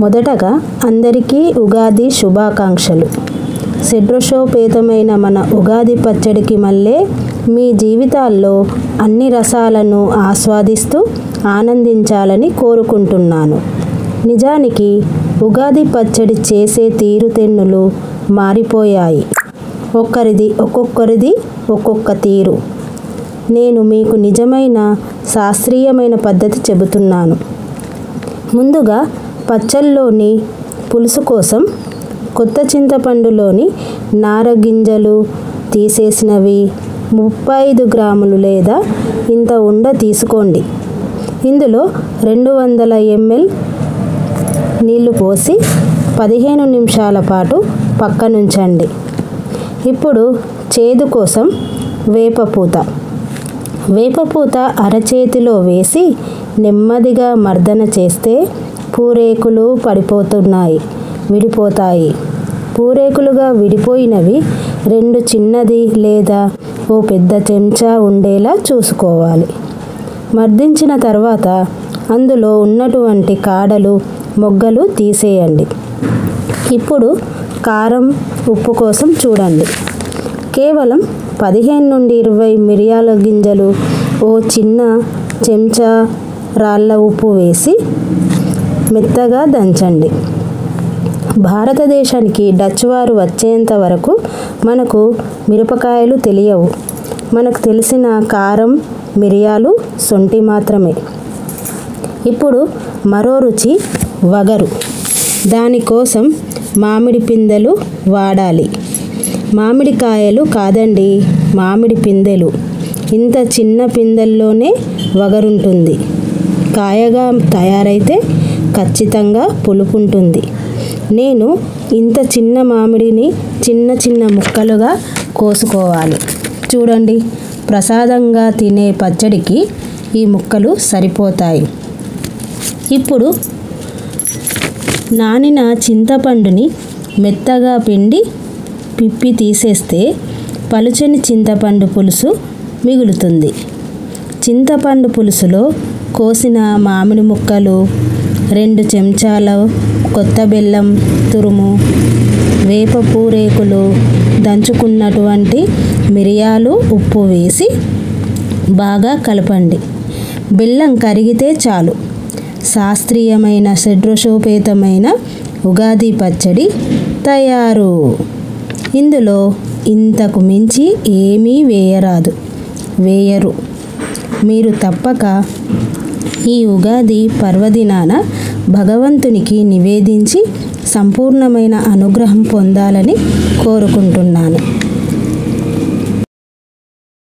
మొదటగా అందరికీ ఉగాది శుభాకాంక్షలు. షడ్రసోపేతమైన మన ఉగాది పచ్చడికి మళ్ళీ మీ జీవితాల్లో అన్ని రసాలను ఆస్వాదిస్తూ ఆనందించాలని కోరుకుంటున్నాను. నిజానికి ఉగాది పచ్చడి చేసే తీరుతెన్నులు మారిపోయాయి. ఒక్కొక్కరిది ఒక్కొక్క తీరు. నేను మీకు నిజమైన శాస్త్రీయమైన పద్ధతి చెబుతున్నాను. ముందుగా పచ్చళ్ళలోని పులుసు కోసం కొత్త చింతపండులోని నారగింజలు తీసేసినవి 35 గ్రాములు లేదా ఇంత ఉండ తీసుకోండి. ఇందులో 200 ml నీళ్లు పోసి 15 నిమిషాల పాటు పక్కనుంచండి. ఇప్పుడు చేదు కోసం వేపపూత అరచేతిలో వేసి నెమ్మదిగా మర్దన చేస్తే పూరేకులు విడిపోతాయి. పూరేకులుగా విడిపోయినవి 2 చిన్నది లేదా ఓ పెద్ద చెంచా ఉండేలా చూసుకోవాలి. మర్దించిన తర్వాత అందులో ఉన్నటువంటి కాడలు మొగ్గలు తీసేయండి. ఇప్పుడు కారం ఉప్పు కోసం చూడండి. కేవలం 15 నుండి 20 మిరియాల గింజలు, ఓ చిన్న చెంచా రాళ్ళ ఉప్పు వేసి మెత్తగా దంచండి. భారతదేశానికి డచ్ వారు వచ్చేంత వరకు మనకు మిరపకాయలు తెలియవు. మనకు తెలిసిన కారం, మిరియాలు, శొంఠి మాత్రమే. ఇప్పుడు మరో రుచి వగరు. దానికోసం మామిడి పిందెలు వాడాలి. మామిడికాయలు కాదండి, మామిడి పిందెలు. ఇంత చిన్న పిందెల్లోనే వగరుంటుంది. కాయగా తయారైతే ఖచ్చితంగా పులుపుంటుంది. నేను ఇంత చిన్న మామిడిని చిన్న ముక్కలుగా కోసుకోవాలి. చూడండి, ప్రసాదంగా తినే పచ్చడికి ఈ ముక్కలు సరిపోతాయి. ఇప్పుడు నానిన చింతపండుని మెత్తగా పిండి పిప్పి తీసేస్తే పలుచని చింతపండు పులుసు మిగులుతుంది. చింతపండు పులుసులో కోసిన మామిడి ముక్కలు, 2 చెంచాల కొత్త బెల్లం తురుము, వేప పూరేకులు, దంచుకున్నటువంటి మిరియాలు, ఉప్పు వేసి బాగా కలపండి. బెల్లం కరిగితే చాలు. శాస్త్రీయమైన షడ్రసోపేతమైన ఉగాది పచ్చడి తయారు. ఇందులో ఇంతకు మించి ఏమీ వేయరు. మీరు తప్పక ఈ ఉగాది పర్వదినాన భగవంతునికి నివేదించి సంపూర్ణమైన అనుగ్రహం పొందాలని కోరుకుంటున్నాను.